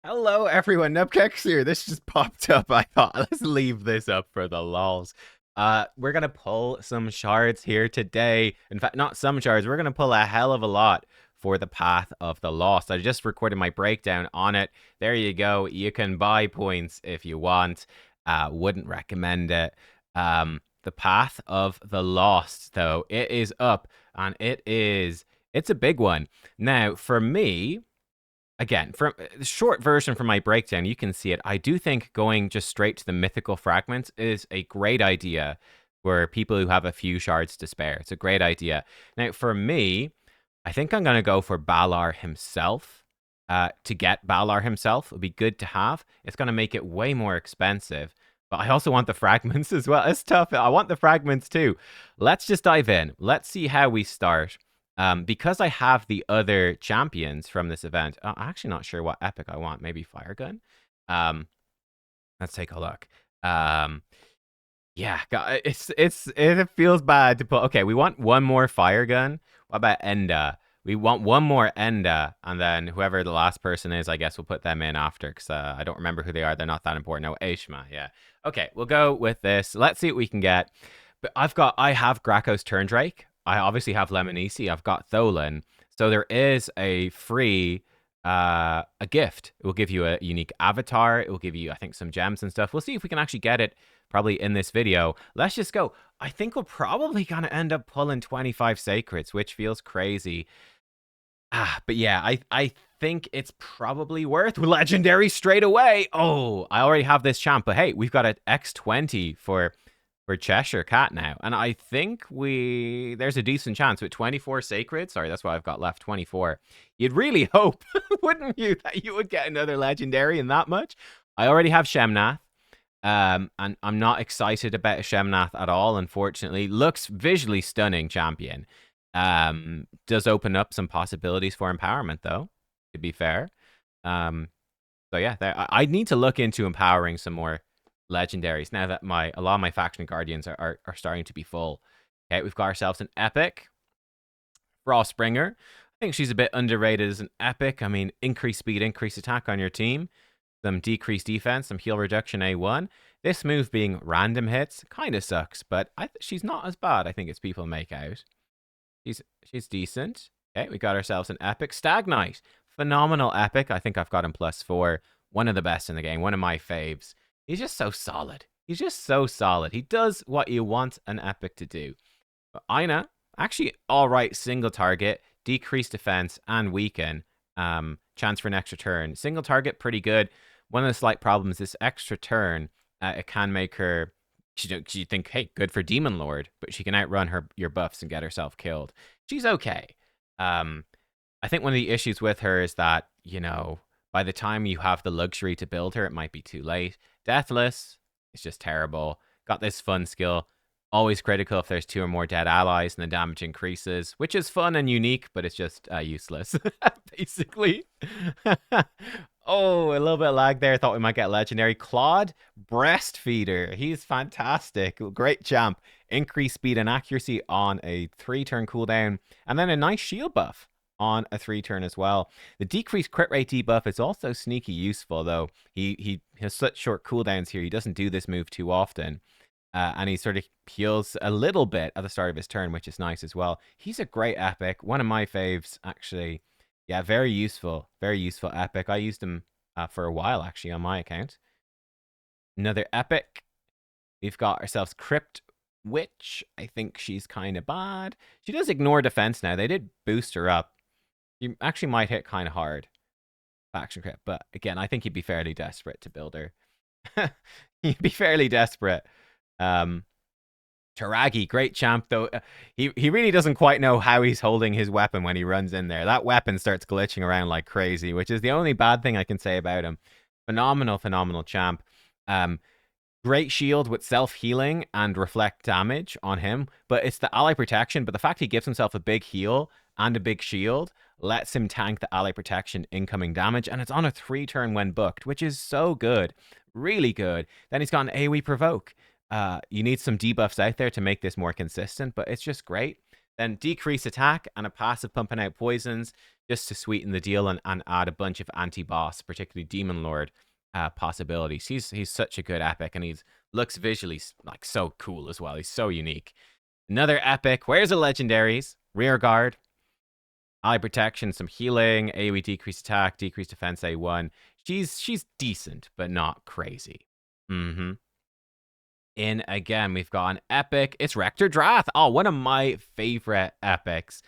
Hello, everyone. Nubkeks here. This just popped up. I thought let's leave this up for the lols. We're gonna pull some shards here today. In fact, not some shards. We're gonna pull a hell of a lot for the Path of the Lost. I just recorded my breakdown on it. There you go. You can buy points if you want. Wouldn't recommend it. The Path of the Lost, though, it is up, and it's a big one. Now, for me. Again, from the short version from my breakdown, you can see it. I do think going just straight to the mythical fragments is a great idea for people who have a few shards to spare. It's a great idea. Now, for me, I think I'm going to go for Balar himself. To get Balar himself would be good to have. It's going to make it way more expensive. But I also want the fragments as well. It's tough. I want the fragments too. Let's just dive in. Let's see how we start. Because I have the other champions from this event, I'm actually not sure what epic I want. Maybe Fire Gun. Let's take a look. Yeah, it feels bad to put. Okay, we want one more Fire Gun. What about Enda? We want one more Enda, and then whoever the last person is, I guess we'll put them in after, because I don't remember who they are. They're not that important. No, Aishma, yeah. Okay, we'll go with this. Let's see what we can get. But I have Graco's Turndrake. I obviously have Lemonisi. I've got Tholan. So there is a free a gift. It will give you a unique avatar. It will give you, I think, some gems and stuff. We'll see if we can actually get it probably in this video. Let's just go. I think we're probably going to end up pulling 25 sacreds, which feels crazy. But yeah, I think it's probably worth legendary straight away. Oh, I already have this champ, but hey, we've got an X20 for Cheshire Cat now, and I think there's a decent chance with 24 sacred. Sorry, that's what I've got left. 24. You'd really hope, wouldn't you, that you would get another legendary in that much? I already have Shemnath. And I'm not excited about Shemnath at all, unfortunately. Looks visually stunning, champion. Does open up some possibilities for empowerment, though, to be fair. So yeah, I need to look into empowering some more legendaries now that a lot of my faction guardians are starting to be full. Okay, we've got ourselves an epic. Frostbringer. I think she's a bit underrated as an epic. I mean, increased speed, increased attack on your team. Some decreased defense, some heal reduction A1. This move being random hits kind of sucks, but she's not as bad, I think, as people make out. She's decent. Okay, we got ourselves an epic. Stag Knight. Phenomenal epic. I think I've got him +4. One of the best in the game. One of my faves. He's just so solid. He's just so solid. He does what you want an epic to do. But Aina, actually all right single target, decreased defense, and weaken. Chance for an extra turn. Single target, pretty good. One of the slight problems, this extra turn, it can make her... You think, hey, good for Demon Lord, but she can outrun your buffs and get herself killed. She's okay. I think one of the issues with her is that, by the time you have the luxury to build her, it might be too late. Deathless, it's just terrible. Got this fun skill. Always critical if there's 2 or more dead allies and the damage increases, which is fun and unique, but it's just useless, basically. Oh, a little bit of lag there. Thought we might get legendary. Claude, Breastfeeder. He's fantastic. Great champ. Increased speed and accuracy on a 3-turn cooldown, and then a nice shield buff on a 3-turn as well. The decreased crit rate debuff is also sneaky useful, though. He has such short cooldowns here. He doesn't do this move too often. And he sort of heals a little bit at the start of his turn, which is nice as well. He's a great epic. One of my faves, actually. Yeah, very useful. Very useful epic. I used him for a while, actually, on my account. Another epic. We've got ourselves Crypt Witch. I think she's kind of bad. She does ignore defense now. They did boost her up. You actually might hit kind of hard. Faction crit. But again, I think you'd be fairly desperate to build her. You'd be fairly desperate. Taragi, great champ, though. He really doesn't quite know how he's holding his weapon when he runs in there. That weapon starts glitching around like crazy, which is the only bad thing I can say about him. Phenomenal champ. Great shield with self-healing and reflect damage on him, but it's the ally protection. But the fact he gives himself a big heal and a big shield lets him tank the ally protection incoming damage, and it's on a 3-turn when booked, which is so good. Really good. Then he's got an AoE provoke. You need some debuffs out there to make this more consistent, but it's just great. Then decrease attack and a passive pumping out poisons just to sweeten the deal and add a bunch of anti-boss, particularly Demon Lord possibilities. He's such a good epic, and he looks visually like so cool as well. He's so unique. Another epic. Where's the legendaries? Rear guard, eye protection, some healing, AoE decreased attack, decreased defense A1. She's decent, but not crazy. Mm-hmm. In again, we've got an epic. It's Rector Drath. Oh, one of my favorite epics.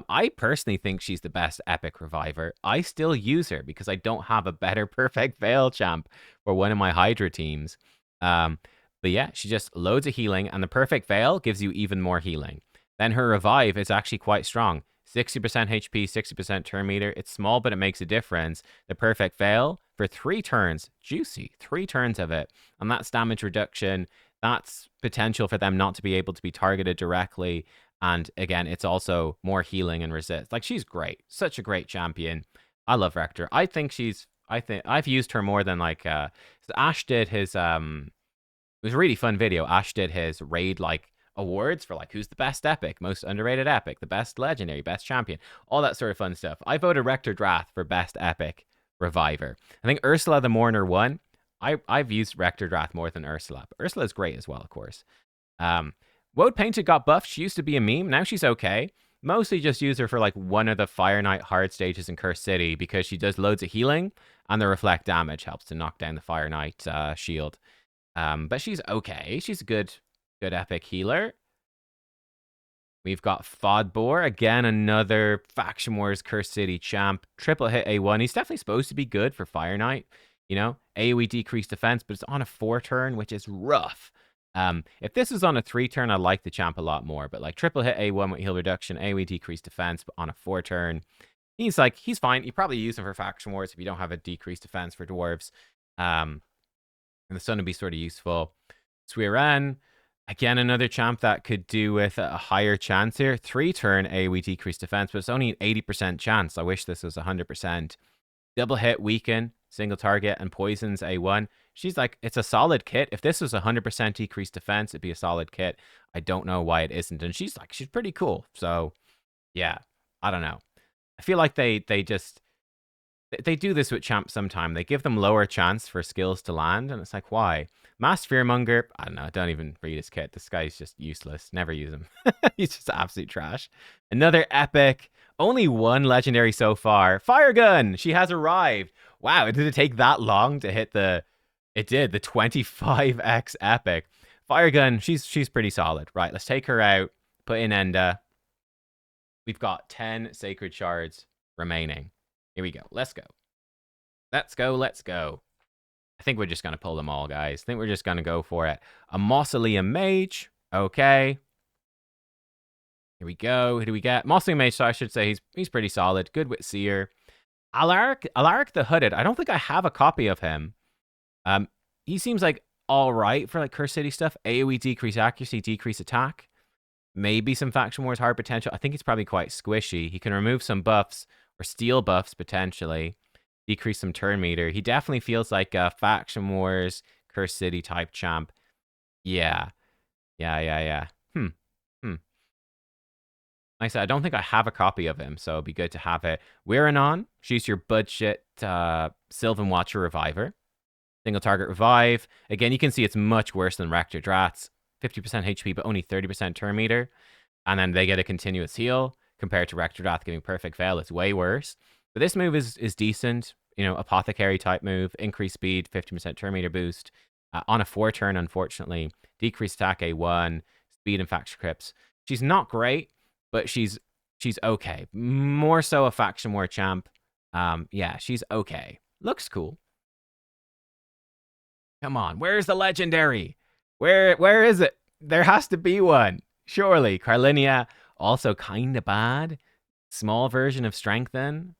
I personally think she's the best epic reviver. I still use her because I don't have a better Perfect Veil champ for one of my Hydra teams. But yeah, she just loads of healing, and the Perfect Veil gives you even more healing. Then her revive is actually quite strong. 60% HP, 60% turn meter. It's small, but it makes a difference. The Perfect Veil for 3 turns. Juicy. 3 turns of it. And that's damage reduction. That's potential for them not to be able to be targeted directly. And again, it's also more healing and resist. Like, she's great. Such a great champion. I love Rector. I think I've used her more than like so Ash did his it was a really fun video. Ash did his raid like awards for like who's the best epic, most underrated epic, the best legendary, best champion, all that sort of fun stuff. I voted Rector Drath for best epic reviver. I think Ursula the Mourner won. I've used Rector Drath more than Ursula, but Ursula's great as well, of course. Woad Painted got buffed. She used to be a meme. Now she's okay. Mostly just use her for like one of the Fire Knight hard stages in Cursed City because she does loads of healing and the reflect damage helps to knock down the Fire Knight shield. But she's okay. She's a good epic healer. We've got Fodbor, again, another Faction Wars Cursed City champ. Triple hit A1. He's definitely supposed to be good for Fire Knight. You know, AoE decreased defense, but it's on a 4 turn, which is rough. If this was on a 3 turn, I like the champ a lot more. But like triple hit A1 with heal reduction, AoE decreased defense, but on a 4 turn, he's fine. You probably use him for Faction Wars if you don't have a decreased defense for dwarves. And the Sun would be sort of useful. Suiran, again, another champ that could do with a higher chance here. 3 turn AoE decreased defense, but it's only an 80% chance. I wish this was 100%. Double hit, weaken, single target, and poisons A1. She's like, it's a solid kit. If this was 100% decreased defense, it'd be a solid kit. I don't know why it isn't. And she's pretty cool. So, yeah, I don't know. I feel like they do this with champs sometime. They give them lower chance for skills to land, and it's like, why? Mass Fearmonger, I don't know. Don't even read his kit. This guy's just useless. Never use him. He's just absolute trash. Another epic. Only 1 legendary so far. Fire Gun! She has arrived. Wow, did it take that long to hit the... It did, the 25x epic. Fire Gun, she's pretty solid. Right, let's take her out. Put in Enda. We've got 10 Sacred Shards remaining. Here we go. Let's go. Let's go, let's go. I think we're just going to pull them all, guys. I think we're just going to go for it. A Mausoleum Mage. Okay. Here we go. Who do we get? Mausoleum Mage, so I should say he's pretty solid. Good with Seer. Alaric the Hooded. I don't think I have a copy of him. He seems like all right for like Cursed City stuff. AoE decrease accuracy, decrease attack. Maybe some Faction Wars hard potential. I think he's probably quite squishy. He can remove some buffs or steal buffs potentially. Decrease some turn meter. He definitely feels like a Faction Wars Cursed City type champ. Yeah. Like I said, I don't think I have a copy of him, so it'd be good to have it. Wiranon, she's your budget Sylvan Watcher Reviver. Single target revive. Again, you can see it's much worse than Rector Drath's. 50% HP, but only 30% turn meter. And then they get a continuous heal. Compared to Rector Drath giving Perfect Veil, it's way worse. But this move is decent. You know, Apothecary type move. Increased speed, 50% turn meter boost. On a 4 turn, unfortunately. Decreased attack A1. Speed and Faction Crypts. She's not great, but she's okay. More so a Faction War champ. Yeah, she's okay. Looks cool. Come on, where's the legendary? Where is it? There has to be one. Surely. Carlinia, also kind of bad. Small version of Strengthen.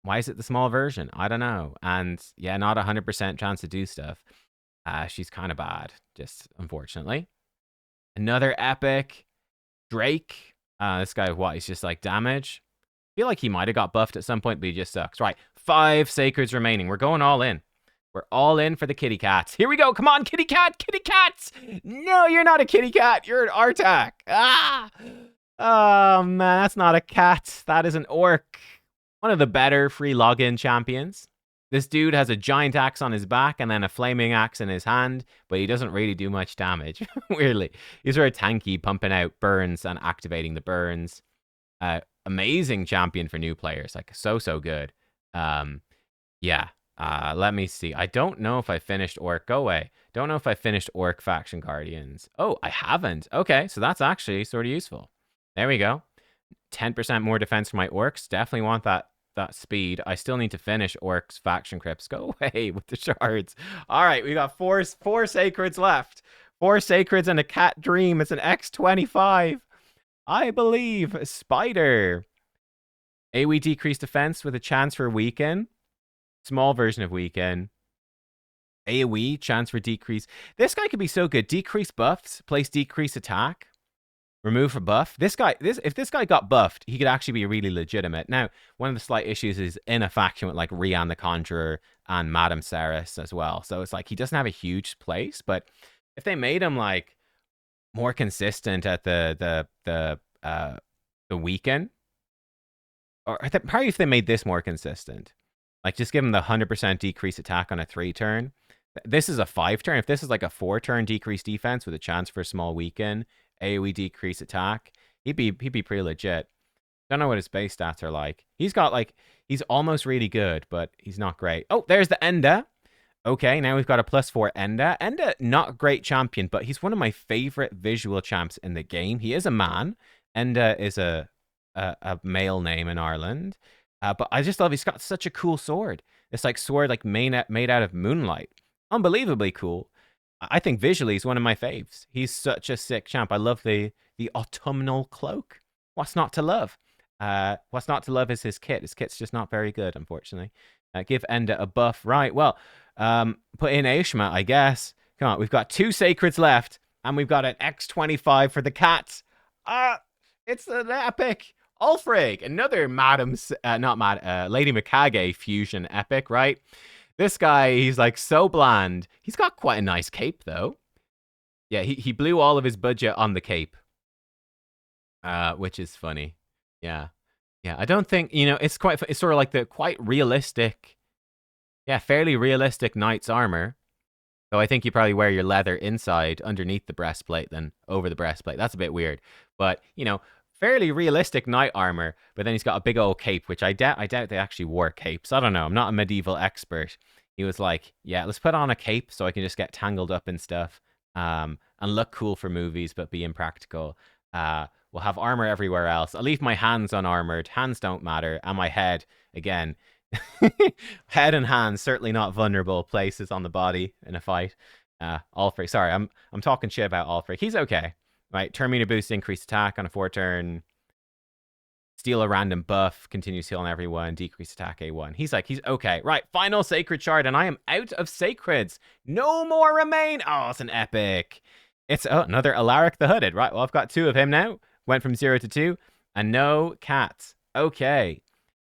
Why is it the small version? I don't know. And yeah, not 100% chance to do stuff. She's kind of bad, just unfortunately. Another epic. Drake. This guy, what? He's just like damage. I feel like he might have got buffed at some point, but he just sucks. Right, 5 Sacreds remaining. We're going all in. We're all in for the kitty cats. Here we go. Come on, kitty cat, kitty cats. No, you're not a kitty cat. You're an Artak. Ah! Oh man, that's not a cat. That is an orc. One of the better free login champions. This dude has a giant axe on his back and then a flaming axe in his hand, but he doesn't really do much damage. Weirdly, he's very tanky, pumping out burns and activating the burns. Amazing champion for new players, like so good. Yeah. Let me see. I don't know if I finished Orc. Go away. Don't know if I finished Orc Faction Guardians. Oh, I haven't. Okay, so that's actually sort of useful. There we go. 10% more defense for my Orcs. Definitely want that speed. I still need to finish Orcs Faction Crypts. Go away with the shards. All right, we got four Sacreds left. 4 Sacreds and a Cat Dream. It's an X25. I believe. Spider. AoE decreased defense with a chance for weaken. Small version of weaken. AoE, chance for decrease. This guy could be so good. Decrease buffs, place decrease attack, remove a buff. If this guy got buffed, he could actually be really legitimate. Now, one of the slight issues is in a faction with like Rian the Conjurer and Madame Ceres as well. So it's like he doesn't have a huge place, but if they made him like more consistent at the weaken, or probably if they made this more consistent. Like, just give him the 100% decrease attack on a 3-turn. This is a 5-turn. If this is like a 4-turn decrease defense with a chance for a small weaken, AoE decrease attack, he'd be pretty legit. Don't know what his base stats are like. He's almost really good, but he's not great. Oh, there's the Enda. Okay, now we've got a +4 Enda. Enda, not a great champion, but he's one of my favorite visual champs in the game. He is a man. Enda is a male name in Ireland. But I just love he's got such a cool sword. It's like sword like made out of moonlight. Unbelievably cool. I think visually he's one of my faves. He's such a sick champ. I love the autumnal cloak. What's not to love? What's not to love is his kit. His kit's just not very good, unfortunately. Give Enda a buff. Right, well, put in Aishma, I guess. Come on, we've got 2 Sacreds left, and we've got an X25 for the cats. It's an epic. Ulfrig, another Lady Mikage fusion epic, right? This guy, he's like so bland. He's got quite a nice cape, though. Yeah, he blew all of his budget on the cape, which is funny. Yeah. I don't think, it's sort of like the quite realistic, fairly realistic knight's armor. So I think you probably wear your leather inside underneath the breastplate than over the breastplate. That's a bit weird. But, fairly realistic knight armor, but then he's got a big old cape, which I doubt they actually wore capes. I don't know. I'm not a medieval expert. He was like, yeah, let's put on a cape so I can just get tangled up in stuff and look cool for movies, but be impractical. We'll have armor everywhere else. I'll leave my hands unarmored. Hands don't matter. And my head, again, head and hands, certainly not vulnerable places on the body in a fight. Ulfric, sorry, I'm talking shit about Ulfric. He's okay. Right, turn meter boost, increase attack on a 4-turn. Steal a random buff, continues healing everyone, decrease attack A1. He's okay. Right, final Sacred Shard, and I am out of Sacreds. No more remain. Oh, it's an epic. It's another Alaric the Hooded. Right, well, I've got 2 of him now. Went from 0 to 2, and no cats. Okay,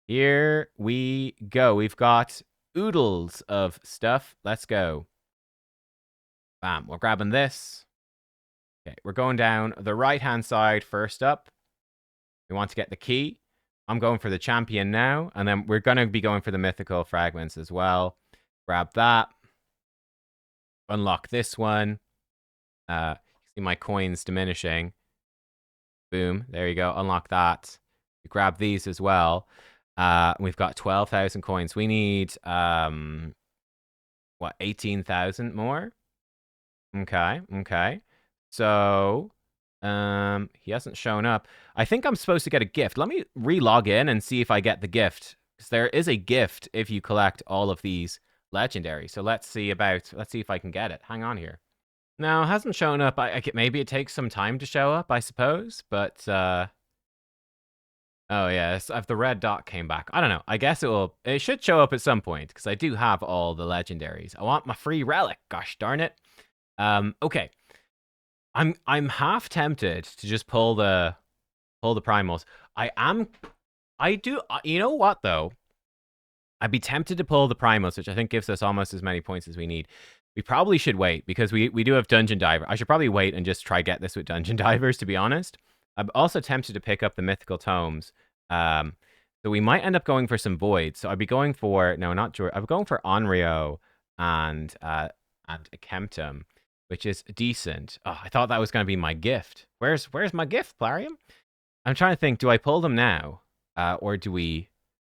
here we go. We've got oodles of stuff. Let's go. Bam, we're grabbing this. Okay, we're going down the right-hand side first up. We want to get the key. I'm going for the champion now, and then we're going to be going for the mythical fragments as well. Grab that. Unlock this one. You see my coins diminishing. Boom. There you go. Unlock that. You grab these as well. We've got 12,000 coins. We need, 18,000 more? Okay. So, he hasn't shown up. I think I'm supposed to get a gift. Let me re-log in and see if I get the gift. Because there is a gift if you collect all of these legendaries. So let's see if I can get it. Hang on here. No, it hasn't shown up. Maybe it takes some time to show up, I suppose. But, oh yeah, if the red dot came back. I don't know. I guess it should show up at some point. Because I do have all the legendaries. I want my free relic. Gosh darn it. Okay. I'm half tempted to just pull the primals. You know what though? I'd be tempted to pull the primals, which I think gives us almost as many points as we need. We probably should wait because we do have dungeon diver. I should probably wait and just try get this with dungeon divers, to be honest. I'm also tempted to pick up the mythical tomes. Um, so we might end up going for some voids. So I'd be going for no, not George. I'm going for Onryo and a Kemptum, which is decent. Oh, I thought that was going to be my gift. Where's my gift, Plarium? I'm trying to think. Do I pull them now, or do we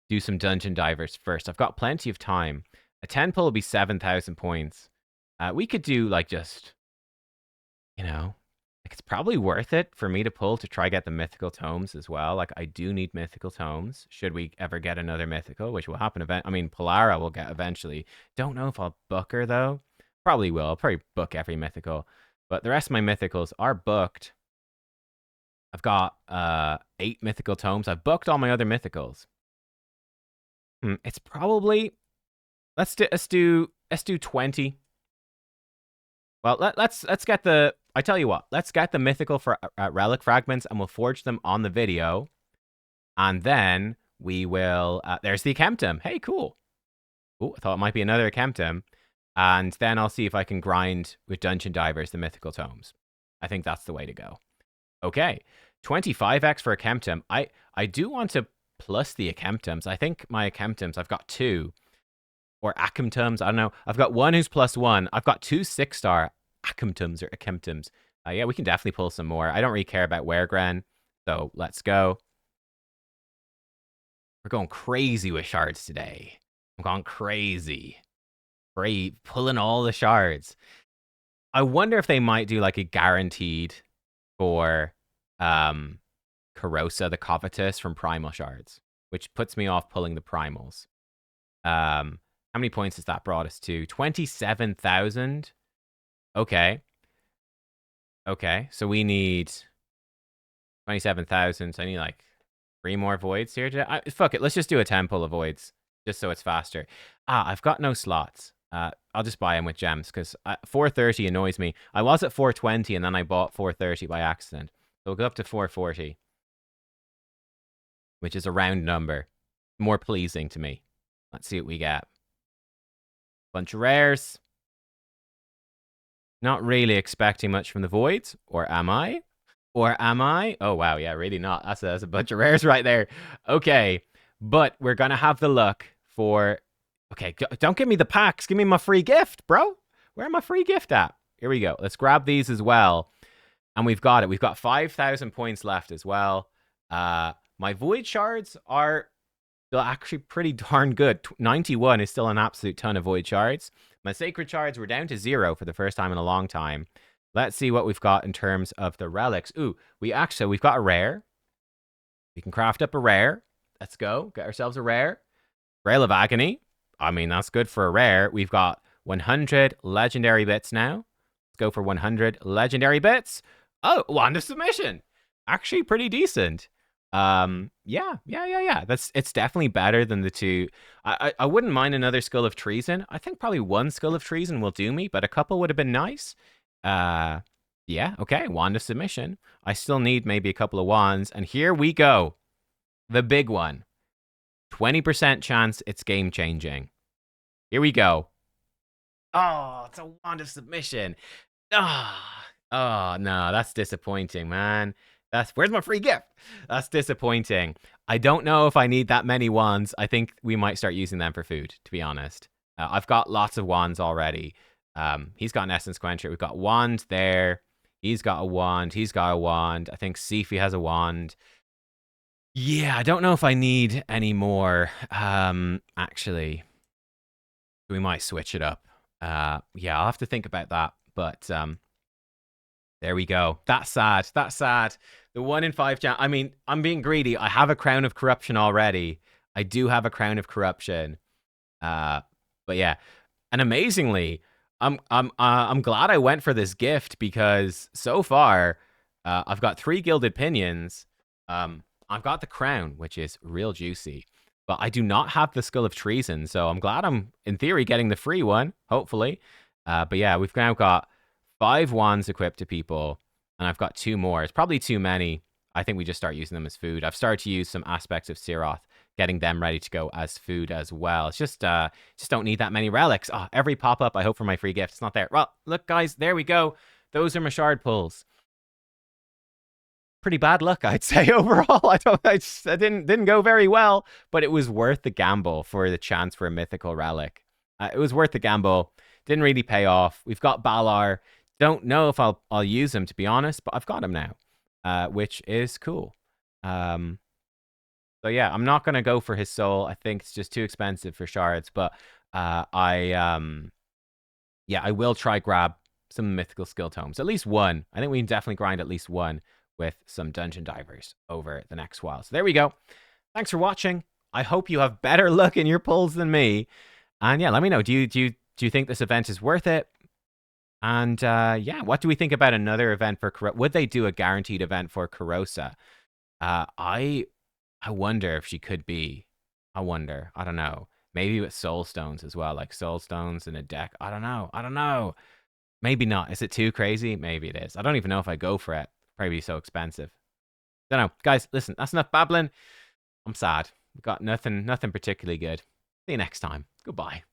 do some dungeon divers first? I've got plenty of time. A 10 pull will be 7,000 points. We could do like just, you know, like it's probably worth it for me to pull to try get the mythical tomes as well. Like I do need mythical tomes. Should we ever get another mythical, which will happen I mean, Polara will get eventually. Don't know if I'll book her though. Probably will. I'll probably book every mythical. But the rest of my mythicals are booked. I've got 8 mythical tomes. I've booked all my other mythicals. It's probably let's do 20. Well, let's get the. I tell you what, let's get the mythical for relic fragments, and we'll forge them on the video, and then we will. There's the Kemptum. Hey, cool. Oh, I thought it might be another Kemptum, and then I'll see if I can grind with dungeon divers the mythical tomes. I think that's the way to go. Okay, 25x for a Kemptum. I do want to plus the Akemptums. I think my Akemptums. I've got 2. Or Akemtums, I don't know. I've got 1 who's +1. I've got 2 6-star Akemtums or Akemtums. Yeah, we can definitely pull some more. I don't really care about Weregren, so let's go. We're going crazy with shards today. I'm going crazy. Pulling all the shards. I wonder if they might do like a guaranteed for Karosa the Covetous from Primal Shards, which puts me off pulling the Primals. How many points has that brought us to? 27,000. Okay. Okay, so we need 27,000. So I need like 3 more voids here. Fuck it, let's just do a 10 pull of voids, just so it's faster. I've got no slots. I'll just buy them with gems, because 430 annoys me. I was at 420, and then I bought 430 by accident. So we'll go up to 440, which is a round number. More pleasing to me. Let's see what we get. Bunch of rares. Not really expecting much from the voids, or am I? Or am I? Oh, wow, yeah, really not. That's a bunch of rares right there. Okay, but we're going to have the luck for... Okay, don't give me the packs. Give me my free gift, bro. Where my free gift at? Here we go. Let's grab these as well. And we've got it. We've got 5,000 points left as well. My void shards are still actually pretty darn good. 91 is still an absolute ton of void shards. My sacred shards were down to 0 for the first time in a long time. Let's see what we've got in terms of the relics. Ooh, we've got a rare. We can craft up a rare. Let's go. Get ourselves a rare. Grail of Agony. I mean, that's good for a rare. We've got 100 legendary bits now. Let's go for 100 legendary bits. Oh, Wand of Submission. Actually pretty decent. Yeah. It's definitely better than the 2. I wouldn't mind another Skull of Treason. I think probably 1 Skull of Treason will do me, but a couple would have been nice. Yeah, okay, Wand of Submission. I still need maybe a couple of wands, and here we go. The big one. 20% chance it's game changing. Here we go. Oh, it's a Wand of Submission. Oh no, that's disappointing, man. Where's my free gift? That's disappointing. I don't know if I need that many wands. I think we might start using them for food, to be honest. I've got lots of wands already. He's got an Essence Quencher. We've got wand there. He's got a wand. He's got a wand. I think Sifi has a wand. Yeah, I don't know if I need any more. Actually, we might switch it up. Yeah, I'll have to think about that. But there we go. That's sad. That's sad. The 1 in 5 chance. I mean, I'm being greedy. I have a Crown of Corruption already. I do have a Crown of Corruption. But yeah, and amazingly, I'm glad I went for this gift, because so far, I've got 3 Gilded Pinions. I've got the Crown, which is real juicy, but I do not have the Skull of Treason. So I'm glad I'm in theory getting the free one, hopefully. But yeah, we've now got 5 wands equipped to people, and I've got 2 more. It's probably too many. I think we just start using them as food. I've started to use some aspects of Siroth, getting them ready to go as food as well. It's just don't need that many relics. Oh, every pop-up I hope for my free gift, it's not there. Well, look, guys, there we go. Those are my shard pulls. pretty bad luck, I'd say overall. I didn't go very well, but it was worth the gamble for the chance for a mythical relic. It was worth the gamble. Didn't really pay off. We've got Balar. Don't know if I'll use him, to be honest, but I've got him now, which is cool. So yeah, I'm not gonna go for his soul. I think it's just too expensive for shards. But yeah, I will try grab some mythical skill tomes. At least one. I think we can definitely grind at least one with some dungeon divers over the next while. So there we go. Thanks for watching. I hope you have better luck in your pulls than me. And yeah, let me know. Do you think this event is worth it? And yeah, what do we think about another event for Corrosa? Would they do a guaranteed event for Corrosa? I wonder if she could be. I wonder. I don't know. Maybe with soul stones as well, like soul stones in a deck. I don't know. I don't know. Maybe not. Is it too crazy? Maybe it is. I don't even know if I go for it. Probably so expensive. Don't know. Guys, listen, that's enough babbling. I'm sad. We've got nothing particularly good. See you next time. Goodbye.